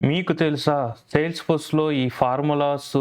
మీకు తెలుసా? సేల్స్ ఫోర్స్‌లో ఈ ఫార్ములాస్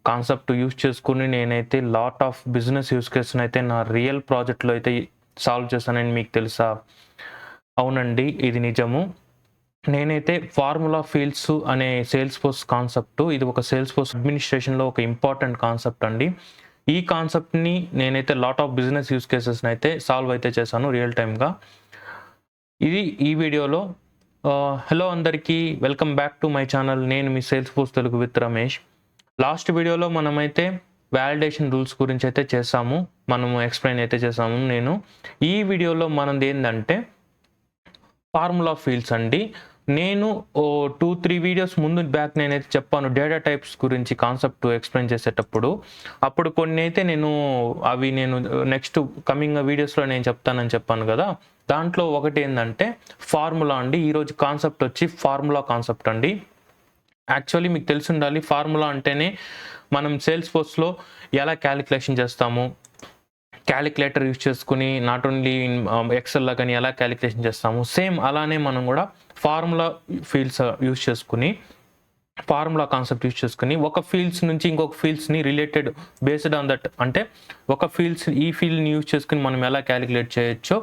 కాన్సెప్ట్ యూజ్ చేసుకొని నేనైతే లాట్ ఆఫ్ బిజినెస్ యూజ్ కేస్‌నైతే నా రియల్ ప్రాజెక్ట్‌లో అయితే సాల్వ్ చేశానని మీకు తెలుసా? అవునండి. ఇది నిజము. నేనైతే ఫార్ములా ఫీల్డ్స్ అనే సేల్స్ ఫోర్స్ కాన్సెప్ట్ ఇది ఒక సేల్స్ ఫోర్స్ అడ్మినిస్ట్రేషన్‌లో ఒక ఇంపార్టెంట్ కాన్సెప్ట్ అండి. ఈ కాన్సెప్ట్‌ని నేనైతే లాట్ ఆఫ్ బిజినెస్ యూజ్ కేసెస్‌నైతే సాల్వ్ అయితే చేశాను రియల్ టైమ్‌గా. ఇది ఈ వీడియోలో హలో అందరికీ welcome back to my channel. నేను మీ Salesforce Telugu with Ramesh. Last వీడియోలో మనమైతే వాలిడేషన్ రూల్స్ గురించి అయితే చేసాము. మనము ఎక్స్‌ప్లెయిన్ అయితే చేసాము నేను. ఈ వీడియోలో మనదేందంటే ఫార్ములా ఫీల్డ్స్ అండి. నేను 2, 3 వీడియోస్ ముందు బ్యాక్ నేనైతే చెప్పాను డేటా టైప్స్ గురించి కాన్సెప్ట్ ఎక్స్‌ప్లెయిన్ చేసేటప్పుడు. అప్పుడు కొన్నైతే నేను నెక్స్ట్ కమింగ్ వీడియోస్‌లో నేను చెప్తానని చెప్పాను గదా! దాంట్లో ఒకటేందంటే ఫార్ములా అండి. ఈరోజు కాన్సెప్ట్ వచ్చి ఫార్ములా కాన్సెప్ట్ అండి. యాక్చువల్లీ మీకు తెలిసుండాలి ఫార్ములా అంటేనే మనం సేల్స్ ఫోర్స్‌లో ఎలా క్యాలిక్యులేషన్ చేస్తాము, క్యాలిక్యులేటర్ యూజ్ చేసుకొని నాట్ ఓన్లీ ఎక్సెల్‌లో గాని ఎలా క్యాలిక్యులేషన్ చేస్తాము. సేమ్ అలానే మనం గూడా ఫార్ములా ఫీల్డ్స్ యూజ్ చేసుకొని ఫార్ములా కాన్సెప్ట్ యూజ్ చేసుకొని ఒక ఫీల్డ్స్ నుంచి ఇంకొక ఫీల్డ్స్‌ని రిలేటెడ్ బేస్డ్ ఆన్ దట్ అంటే ఒక ఈ ఫీల్డ్‌ని యూజ్ చేసుకొని మనం ఎలా క్యాలిక్యులేట్ చేయొచ్చో,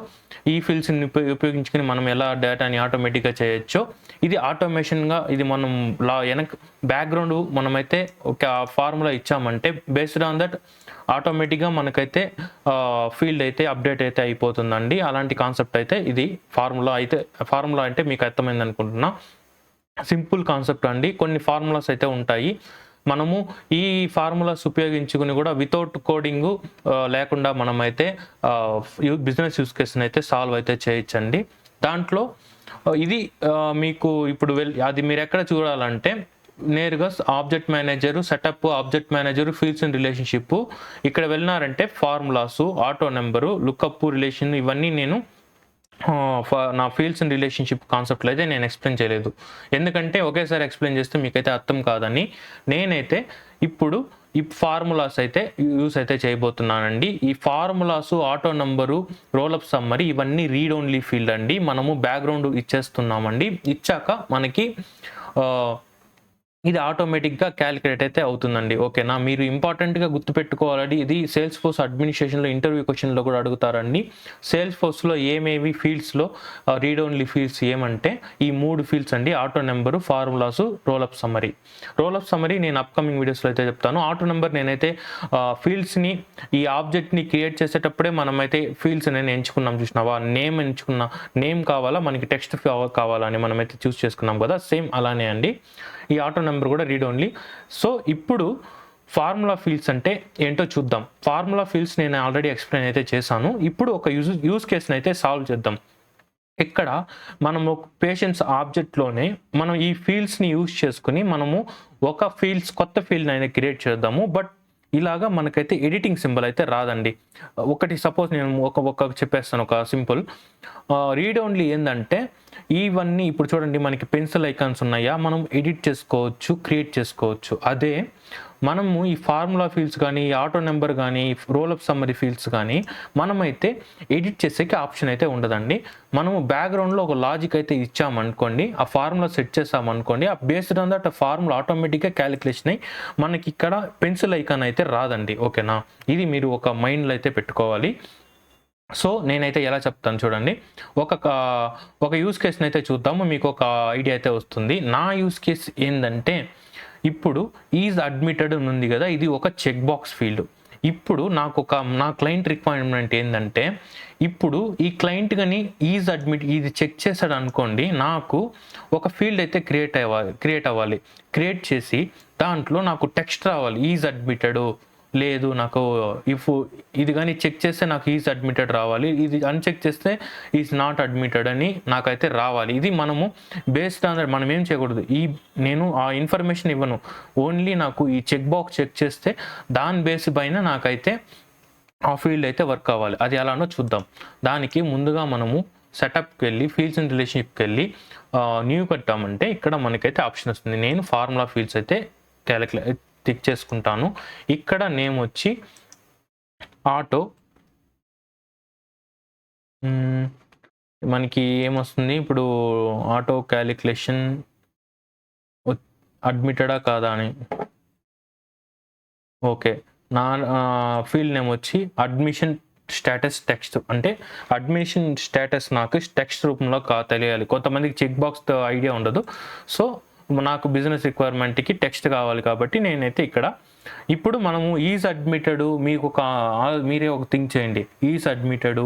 ఈ ఫీల్డ్స్‌ని ఉపయోగించుకొని మనం ఎలా డేటాని ఆటోమేటిక్‌గా చేయొచ్చో, ఇది ఆటోమేషన్‌గా ఇది మనం బ్యాక్‌గ్రౌండ్ మనమైతే ఒక ఫార్ములా ఇచ్చామంటే బేస్డ్ ఆన్ దట్ ఆటోమేటిక్‌గా మనకైతే ఫీల్డ్ అయితే అప్డేట్ అయితే అయిపోతుందండి. అలాంటి కాన్సెప్ట్ అయితే ఇది ఫార్ములా అంటే మీకు అర్థమైందనుకుంటున్నా. సింపుల్ కాన్సెప్ట్ అండి. కొన్ని ఫార్ములాస్ అయితే ఉంటాయి. మనము ఈ ఫార్ములాస్ ఉపయోగించుకొని కూడా వితౌట్ కోడింగు లేకుండా మనమైతే బిజినెస్ యూజ్ కేస్‌ని అయితే సాల్వ్ అయితే చేయొచ్చండి. దాంట్లో ఇది మీకు ఇప్పుడు అది మీరెక్కడ చూడాలంటే నేరుగా object manager, setup, object manager, fields in relationship ఇక్కడ వెళ్ళినారంటే formulas, auto number, lookup relation ఇవన్నీ నేను నా ఫీల్డ్స్ అండ్ రిలేషన్‌షిప్ కాన్సెప్ట్‌లో అయితే నేను ఎక్స్‌ప్లెయిన్ చేయలేదు. ఎందుకంటే ఒకేసారి ఎక్స్‌ప్లెయిన్ చేస్తే మీకైతే అర్థం కాదని నేనైతే ఇప్పుడు ఈ ఫార్ములాస్ అయితే యూజ్ అయితే చేయబోతున్నానండి. ఈ formulas, auto number, role up summary ఇవన్నీ రీడ్ ఓన్లీ ఫీల్డ్ అండి. మనము బ్యాక్‌గ్రౌండ్ ఇచ్చేస్తున్నామండి. ఇచ్చాక మనకి ఆహ్ ఇది ఆటోమేటిక్‌గా క్యాలిక్యులేట్ అయితే అవుతుందండి. ఓకేనా? మీరు ఇంపార్టెంట్‌గా గుర్తుపెట్టుకోవాలండి. ఇది సేల్స్ ఫోర్స్ అడ్మినిస్ట్రేషన్‌లో ఇంటర్వ్యూ క్వెషన్‌లో కూడా అడుగుతారండి. సేల్స్ ఫోర్స్‌లో ఏమేవి ఫీల్డ్స్‌లో రీడ్ ఓన్లీ ఫీల్డ్స్ ఏమంటే ఈ 3 ఫీల్డ్స్ అండి. Auto number, formulas, role up summary. Role up summary నేను అప్‌కమింగ్ వీడియోస్‌లో అయితే చెప్తాను. ఆటో నంబర్ నేనైతే ఫీల్డ్స్‌ని ఈ ఆబ్జెక్ట్‌ని క్రియేట్ చేసేటప్పుడే మనమైతే ఫీల్డ్స్ నేను ఎంచుకున్నాం చూసినావా? నేమ్ కావాలా? మనకి టెక్స్ట్ కావాలా? అని మనమైతే చూస్ చేసుకున్నాం కదా! సేమ్ అలానే అండి. ఈ ఆటో నంబర్ కూడా రీడ్ ఓన్లీ. సో, ఇప్పుడు ఫార్ములా ఫీల్డ్స్ అంటే ఏంటో చూద్దాం. ఫార్ములా ఫీల్డ్స్ నేను ఆల్రెడీ ఎక్స్‌ప్లెయిన్ అయితే చేశాను. ఇప్పుడు ఒక యూజ్ కేస్‌ని అయితే సాల్వ్ చేద్దాం. ఇక్కడ మనము పేషెంట్స్ ఆబ్జెక్ట్‌లోనే మనం ఈ ఫీల్డ్స్‌ని యూజ్ చేసుకొని మనము కొత్త ఫీల్డ్‌నైనా క్రియేట్ చేద్దాము. బట్ ఇలాగా మనకైతే ఎడిటింగ్ సింబల్ అయితే రాదండి. ఒకటి సపోజ్ నేను చెప్పేస్తాను ఒక సింపుల్. రీడ్ ఓన్లీ ఏందంటే ఇవన్నీ ఇప్పుడు చూడండి మనకి పెన్సిల్ ఐకాన్స్ ఉన్నాయా? మనం ఎడిట్ చేసుకోవచ్చు, క్రియేట్ చేసుకోవచ్చు. అదే మనము ఈ ఫార్ములా ఫీల్డ్స్ గానీ, ఈ ఆటో నంబర్ గానీ, రోల్ అప్ సమ్మరీ ఫీల్డ్స్ గానీ మనమైతే ఎడిట్ చేసేకి ఆప్షన్ అయితే ఉండదండి. మనము బ్యాక్‌గ్రౌండ్‌లో ఒక లాజిక్ అయితే ఇచ్చామనుకోండి, ఆ ఫార్ములా సెట్ చేసామనుకోండి, ఆ బేస్డ్ ఆన్ దట్ ఆ ఫార్ములా ఆటోమేటిక్‌గా క్యాలిక్యులేషన్ అయ్యి మనకిక్కడ పెన్సిల్ ఐకాన్ అయితే రాదండి. ఓకేనా? ఇది మీరు ఒక మైండ్‌లో అయితే పెట్టుకోవాలి. సో, నేనైతే ఎలా చెప్తాను చూడండి. ఒక కా ఒక యూజ్ కేస్‌నైతే చూద్దాము. మీకొక ఐడియా అయితే వస్తుంది. నా యూజ్ కేస్ ఏందంటే, ఇప్పుడు ఈజ్ అడ్మిటెడ్ అని ఉంది గదా! ఇది ఒక చెక్ బాక్స్ ఫీల్డ్. ఇప్పుడు నా క్లయింట్ రిక్వైర్మెంట్ ఏందంటే, ఇప్పుడు ఈ క్లయింట్ గాని ఇది చెక్ చేసాడనుకోండి, నాకు ఒక ఫీల్డ్ అయితే క్రియేట్ అవ్వాలి. క్రియేట్ చేసి దాంట్లో నాకు టెక్స్ట్ రావాలి. ఈజ్ అడ్మిటెడు లేదు నాకు ఇఫ్ ఇది గాని చెక్ చేస్తే నాకు ఈజ్ అడ్మిటెడ్ రావాలి. ఇది అన్‌చెక్ చేస్తే ఈజ్ నాట్ అడ్మిటెడ్ అని నాకైతే రావాలి. ఇది మనము బేస్డ్ ఆన్ దట్ మనం ఏం చేయకూడదు. నేను ఆ ఇన్ఫర్మేషన్ ఇవ్వను. ఓన్లీ నాకు ఈ చెక్ బాక్స్ చెక్ చేస్తే దాని బేస్ పైన నాకైతే ఆ ఫీల్డ్ అయితే వర్క్ అవ్వాలి. అది ఎలానో చూద్దాం. దానికి ముందుగా మనము సెటప్‌కెళ్ళి ఫీల్డ్స్ అండ్ రిలేషన్‌షిప్‌కెళ్ళి న్యూ కట్టామంటే ఇక్కడ మనకైతే ఆప్షన్ వస్తుంది. నేను ఫార్ములా ఫీల్డ్స్ అయితే టిక్ చేసుకుంటాను. ఇక్కడ నేమ్ వచ్చి ఆటో హ్మ్. మనకి ఏమొస్తుంది ఇప్పుడు ఆటో కాలిక్యులేషన్ అడ్మిటెడా కాదా అని. ఓకే. నా ఫీల్డ్ నేమ్ వచ్చి అడ్మిషన్ స్టేటస్ టెక్స్ట్. అంటే అడ్మిషన్ స్టేటస్ నాకు టెక్స్ట్ రూపంలో తెలియాలి. కొంతమందికి చెక్ బాక్స్ ఐడియా ఉండదు. సో నాకు బిజినెస్ రిక్వైర్మెంట్కి టెక్స్ట్ కావాలి కాబట్టి నేనైతే ఇక్కడ ఇప్పుడు మనము ఈజ్ అడ్మిటెడ్ మీకు మీరే ఒక థింక్ చేయండి. Is admitted,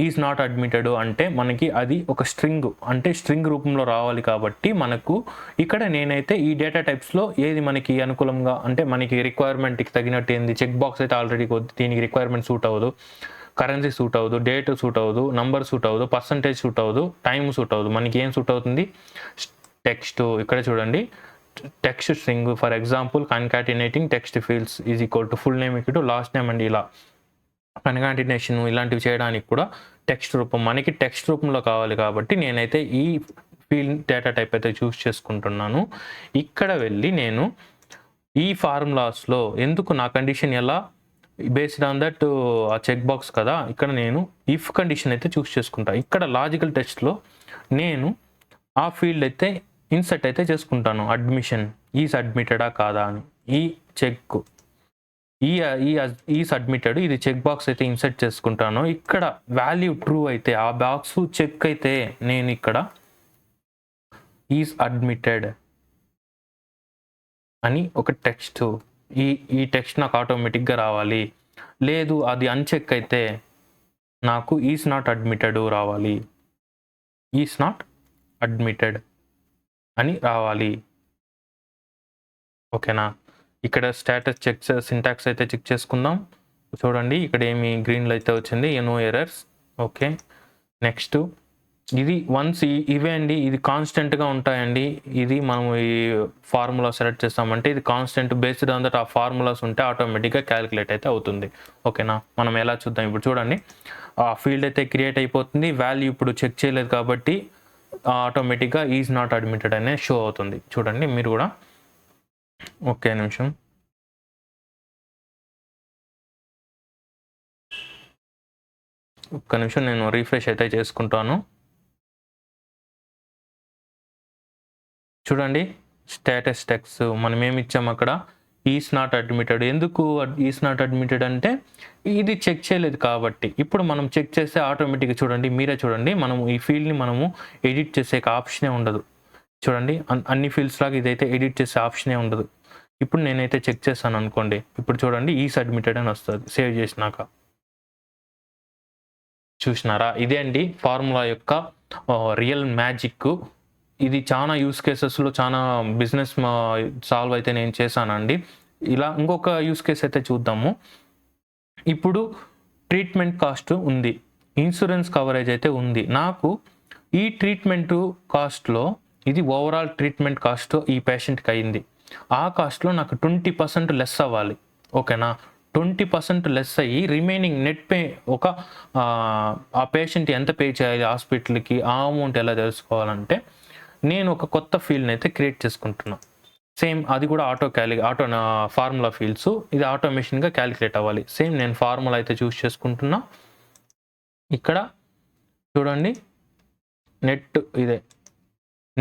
is not admitted అంటే మనకి అది ఒక స్ట్రింగ్, అంటే స్ట్రింగ్ రూపంలో రావాలి కాబట్టి మనకు ఇక్కడ నేనైతే ఈ డేటా టైప్స్లో ఏది మనకి అనుకూలంగా, అంటే మనకి రిక్వైర్మెంట్కి తగినట్టు ఏంది, చెక్ బాక్స్ అయితే ఆల్రెడీ దీనికి రిక్వైర్మెంట్ సూట్ అవ్వదు, కరెన్సీ సూట్ అవ్వదు, డేట్ సూట్ అవ్వదు, నంబర్ సూట్ అవ్వదు, పర్సంటేజ్ సూట్ అవ్వదు, టైం సూట్ అవ్వదు. మనకి ఏం సూట్ అవుతుంది? టెక్స్ట్. ఇక్కడ చూడండి, text string for example concatenating text fields is equal to full name ఇక్కడ లాస్ట్ నేమ్ అండి. ఇలా కన్కాటినేషన్ ఇలాంటివి చేయడానికి కూడా టెక్స్ట్ రూపం మనకి టెక్స్ట్ రూపంలో కావాలి కాబట్టి నేనైతే ఈ ఫీల్డ్ డేటా టైప్ అయితే చూస్ చేసుకుంటున్నాను. ఇక్కడ వెళ్ళి నేను ఈ ఫార్ములాస్లో ఎందుకు నా కండిషన్ ఎలా బేస్డ్ ఆన్ దట్ ఆ చెక్ బాక్స్ కదా, ఇక్కడ నేను ఇఫ్ కండిషన్ అయితే చూస్ చేసుకుంటా. ఇక్కడ లాజికల్ టెస్ట్లో నేను ఆ ఫీల్డ్ అయితే ఇన్సర్ట్ అయితే చేసుకుంటాను. అడ్మిషన్ ఈజ్ అడ్మిటెడా కాదా అని ఈ చెక్ ఈ సబ్మిటెడ్ ఇది చెక్ బాక్స్ అయితే ఇన్సర్ట్ చేసుకుంటాను. ఇక్కడ వాల్యూ ట్రూ అయితే ఆ బాక్స్ చెక్ అయితే నేను ఇక్కడ ఈజ్ అడ్మిటెడ్ అని ఒక టెక్స్ట్, ఈ టెక్స్ట్ నాకు ఆటోమేటిక్గా రావాలి. లేదు అది అన్చెక్ అయితే నాకు ఈజ్ నాట్ అడ్మిటెడ్ రావాలి, ఈజ్ నాట్ అడ్మిటెడ్ అని రావాలి. ఓకేనా? ఇక్కడ స్టేటస్ చెక్ సింటాక్స్ అయితే చెక్ చేసుకుందాం. చూడండి ఇక్కడ ఏమి గ్రీన్లో అయితే వచ్చింది, నో ఎర్రర్స్. ఓకే, నెక్స్ట్ ఇది వన్స్ ఇవే అండి, ఇది కాన్స్టెంట్గా ఉంటాయండి. ఇది మనం ఈ ఫార్ములా సెలెక్ట్ చేస్తామంటే ఇది కాన్స్టెంట్ బేస్డ్ ఆన్ దట్ ఆ ఫార్ములాస్ ఉంటే ఆటోమేటిక్గా క్యాలిక్యులేట్ అయితే అవుతుంది. ఓకేనా? మనం ఎలా చూద్దాం ఇప్పుడు. చూడండి ఆ ఫీల్డ్ అయితే క్రియేట్ అయిపోతుంది. వాల్యూ ఇప్పుడు చెక్ చేయలేదు కాబట్టి ఆటోమేటిక్గా ఈజ్ నాట్ అడ్మిటెడ్ అనే షో అవుతుంది. చూడండి మీరు కూడా. ఒక్క నిమిషం. నేను రీఫ్రెష్ అయితే చేసుకుంటాను. చూడండి స్టేటస్ టెక్స్ట్ మనం ఏమి ఇచ్చాము అక్కడ, ఈజ్ నాట్ అడ్మిటెడ్. ఎందుకు ఈజ్ నాట్ అడ్మిటెడ్ అంటే ఇది చెక్ చేయలేదు కాబట్టి. ఇప్పుడు మనం చెక్ చేస్తే ఆటోమేటిక్గా చూడండి, మీరే చూడండి, మనము ఈ ఫీల్డ్ని మనము ఎడిట్ చేసే ఆప్షనే ఉండదు. చూడండి అన్ని ఫీల్డ్స్ లాగా ఇదైతే ఎడిట్ చేసే ఆప్షనే ఉండదు. ఇప్పుడు నేనైతే చెక్ చేస్తాను అనుకోండి, ఇప్పుడు చూడండి ఈజ్ అడ్మిటెడ్ అని వస్తుంది సేవ్ చేసినాక. చూసినారా? ఇదే అండి ఫార్ములా యొక్క రియల్ మ్యాజిక్. ఇది చాలా యూస్ కేసెస్లో చాలా బిజినెస్ సాల్వ్ అయితే నేను చేశానండి. ఇలా ఇంకొక యూస్ కేస్ అయితే చూద్దాము. ఇప్పుడు ట్రీట్మెంట్ కాస్ట్ ఉంది, ఇన్సూరెన్స్ కవరేజ్ అయితే ఉంది. నాకు ఈ ట్రీట్మెంట్ కాస్ట్లో ఇది ఓవరాల్ ట్రీట్మెంట్ కాస్ట్ ఈ పేషెంట్కి అయింది. ఆ కాస్ట్లో నాకు 20% లెస్ అవ్వాలి. ఓకేనా? 20% లెస్ అయ్యి రిమైనింగ్ నెట్ పే ఆ పేషెంట్ ఎంత పే చేయాలి హాస్పిటల్కి, ఆ అమౌంట్ ఎలా తెలుసుకోవాలంటే నేను ఒక కొత్త ఫీల్డ్ని అయితే క్రియేట్ చేసుకుంటున్నా. సేమ్ అది కూడా ఆటో ఫార్ములా ఫీల్డ్స్, ఇది ఆటోమేషన్గా క్యాలిక్యులేట్ అవ్వాలి. సేమ్ నేను ఫార్ములా అయితే చూస్ చేసుకుంటున్నా. ఇక్కడ చూడండి ఇదే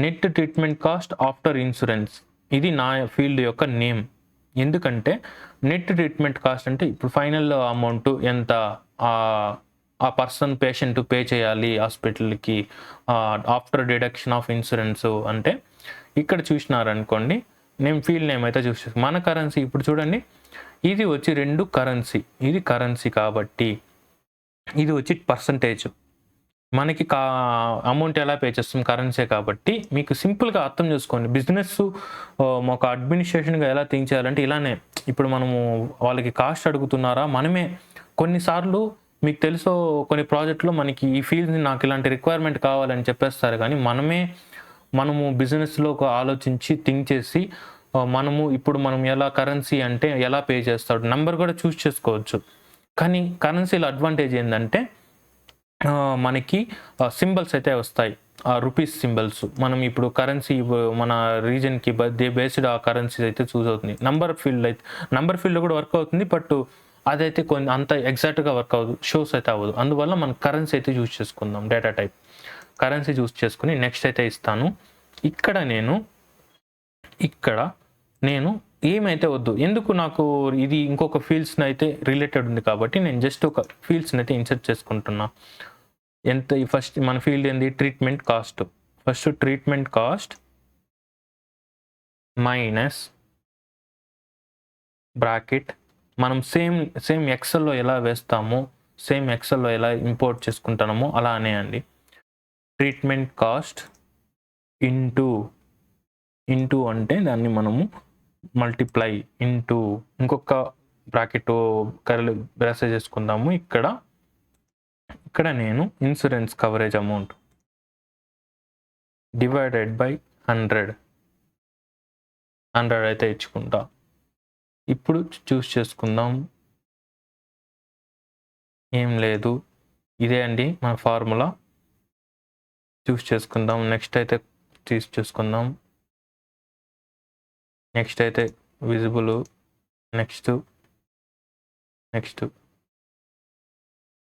net treatment cost after insurance, ఇది నా ఫీల్డ్ యొక్క నేమ్. ఎందుకంటే నెట్ ట్రీట్మెంట్ కాస్ట్ అంటే ఇప్పుడు ఫైనల్ అమౌంట్ ఎంత ఆ పేషెంట్ పే చేయాలి హాస్పిటల్కి ఆఫ్టర్ డిడక్షన్ ఆఫ్ ఇన్సూరెన్స్ అంటే. ఇక్కడ చూసినారనుకోండి, నేను ఫీల్డ్ నేమ్ అయితే చూసి మన కరెన్సీ. ఇప్పుడు చూడండి ఇది వచ్చి 2 కరెన్సీ, ఇది కరెన్సీ కాబట్టి ఇది వచ్చి పర్సంటేజ్. మనకి అమౌంట్ ఎలా పే చేస్తాం, కరెన్సీ కాబట్టి. మీకు సింపుల్గా అర్థం చేసుకోండి. బిజినెస్ ఒక అడ్మినిస్ట్రేషన్గా ఎలా థింక్ చేయాలంటే ఇలానే. ఇప్పుడు మనము వాళ్ళకి కాస్ట్ అడుగుతున్నారా, మనమే కొన్నిసార్లు మీకు తెలుసో కొన్ని ప్రాజెక్టులో మనకి ఈ ఫీల్డ్ని నాకు ఇలాంటి రిక్వైర్మెంట్ కావాలని చెప్పేస్తారు, కానీ మనము బిజినెస్లో ఆలోచించి థింక్ చేసి ఇప్పుడు మనం ఎలా కరెన్సీ అంటే ఎలా పే చేస్తాడు, నెంబర్ కూడా చూస్ చేసుకోవచ్చు. కానీ కరెన్సీలో అడ్వాంటేజ్ ఏంటంటే మనకి సింబల్స్ అయితే వస్తాయి, రూపీస్ సింబల్స్. మనం ఇప్పుడు కరెన్సీ మన రీజన్కి బేస్డ్ ఆ కరెన్సీ అయితే చూస్ అవుతుంది. నంబర్ ఫీల్డ్ కూడా వర్క్ అవుతుంది, బట్ అదైతే కొన్ని అంత ఎగ్జాక్ట్గా వర్క్ అవ్వదు, షోస్ అయితే అవ్వదు. అందువల్ల మనం కరెన్సీ అయితే చూస్ చేసుకుందాం. డేటా టైప్ కరెన్సీ చూస్ చేసుకుని నెక్స్ట్ అయితే ఇస్తాను. ఇక్కడ నేను ఇక్కడ నేను ఏమైతే వద్దు. ఎందుకు నాకు ఇది ఇంకొక ఫీల్డ్స్‌ని అయితే రిలేటెడ్ ఉంది కాబట్టి నేను జస్ట్ ఒక ఫీల్డ్స్‌ని అయితే ఇన్సర్ట్ చేసుకుంటున్నా. ఎంత ఫస్ట్ మన ఫీల్డ్ ఏంది? Treatment cost. First treatment cost minus bracket మనం సేమ్ ఎక్సెల్‌లో ఎలా వేస్తామో, సేమ్ ఎక్సెల్‌లో ఎలా ఇంపోర్ట్ చేసుకుంటున్నామో అలానే అండి. ట్రీట్మెంట్ కాస్ట్ ఇంటూ అంటే దాన్ని మనము మల్టిప్లై ఇంటూ ఇంకొక బ్రాకెట్ కర్లీ బ్రాసెస్ చేసుకుందాము. ఇక్కడ నేను insurance coverage amount divided by 100 అయితే ఇచ్చుకుంటా. ఇప్పుడు చూస్ చేసుకుందాం. ఏం లేదు, ఇదే అండి మన ఫార్ములా. చూస్ చేసుకుందాం. నెక్స్ట్ అయితే చూసుకుందాం. నెక్స్ట్ అయితే విజిబుల్. నెక్స్ట్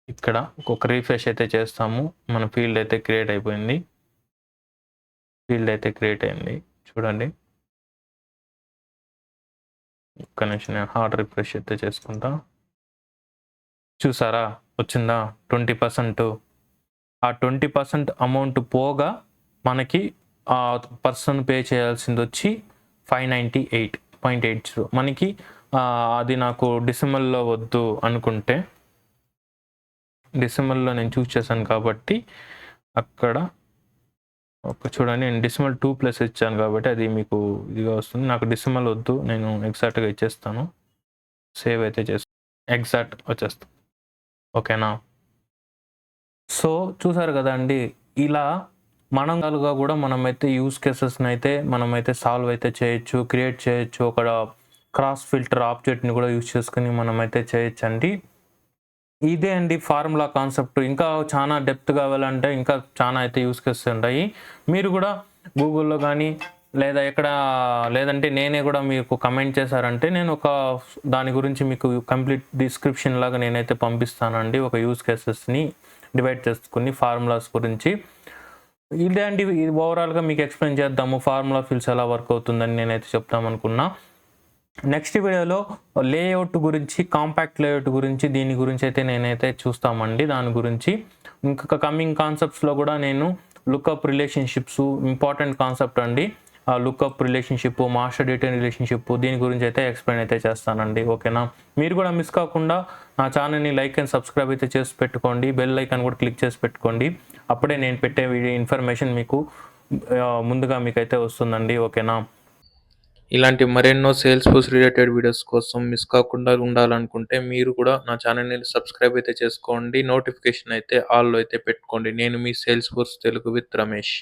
ఇక్కడ ఒక రీఫ్రెష్ అయితే చేస్తాము. మన ఫీల్డ్ అయితే క్రియేట్ అయిపోయింది. చూడండి. ఒక్క నిమిషం నేను హార్డ్ రిఫ్రెష్ అయితే చేసుకుంటా. చూసారా వచ్చిందా 20%. ఆ 20% అమౌంట్ పోగా మనకి ఆ పర్సన్ పే చేయాల్సింది వచ్చి 598.80. మనకి అది నాకు డిసెంబర్లో వద్దు అనుకుంటే, డిసెంబర్లో నేను చూస్ చేశాను కాబట్టి అక్కడ చూడండి, నేను డిసెంబర్ 2+ ఇచ్చాను కాబట్టి అది మీకు ఇదిగా వస్తుంది. నాకు డిసెంబర్ వద్దు, నేను ఎగ్జాక్ట్గా ఇచ్చేస్తాను. సేవ్ అయితే ఎగ్జాక్ట్ వచ్చేస్తాను. ఓకేనా? సో చూసారు కదండి, ఇలా మనంగా కూడా మనమైతే యూస్ కేసెస్ని అయితే మనమైతే సాల్వ్ అయితే చేయొచ్చు, క్రియేట్ చేయొచ్చు. ఒక క్రాస్ ఫిల్టర్ ఆబ్జెక్ట్ని కూడా యూస్ చేసుకుని మనమైతే చేయొచ్చండి. ఇదే అండి ఫార్ములా కాన్సెప్ట్. ఇంకా చాలా డెప్త్ కావాలంటే ఇంకా చాలా అయితే యూస్ కేసెస్ ఉంటాయి. మీరు కూడా గూగుల్లో కానీ లేదంటే నేనే కూడా మీకు కమెంట్ చేశారంటే నేను ఒక దాని గురించి మీకు కంప్లీట్ డిస్క్రిప్షన్ లాగా నేనైతే పంపిస్తానండి. ఒక యూస్ కేసెస్ని డివైడ్ చేసుకుని ఫార్ములాస్ గురించి. ఇదే అండి ఓవరాల్గా మీకు ఎక్స్ప్లెయిన్ చేద్దాము ఫార్ములా ఫీల్డ్స్ ఎలా వర్క్ అవుతుందని నేనైతే చెప్తామనుకున్నా. నెక్స్ట్ వీడియోలో లేఅవుట్ గురించి, కాంపాక్ట్ లేఅవుట్ గురించి, దీని గురించి అయితే నేనైతే చూస్తామండి. దాని గురించి ఇంకొక కమింగ్ కాన్సెప్ట్స్లో కూడా నేను లుక్అప్ రిలేషన్షిప్స్ ఇంపార్టెంట్ కాన్సెప్ట్ అండి. ఆ lookup relationship, master data relationship, దీని గురించి అయితే ఎక్స్ప్లెయిన్ అయితే చేస్తానండి. ఓకేనా? మీరు కూడా మిస్ కాకుండా నా ఛానల్ని లైక్ అండ్ సబ్స్క్రైబ్ అయితే చేసి పెట్టుకోండి. బెల్ ఐకాన్ కూడా క్లిక్ చేసి పెట్టుకోండి. అప్పుడే నేను పెట్టే ఇన్ఫర్మేషన్ మీకు ముందుగా మీకైతే వస్తుందండి. ఓకేనా? ఇలాంటి మరెన్నో సేల్స్ ఫోర్స్ రిలేటెడ్ వీడియోస్ కోసం మిస్ కాకుండా ఉండాలనుకుంటే మీరు కూడా నా ఛానల్ని సబ్స్క్రైబ్ అయితే చేసుకోండి. నోటిఫికేషన్ అయితే ఆల్లో అయితే పెట్టుకోండి. నేను మీ Salesforce Telugu with Ramesh.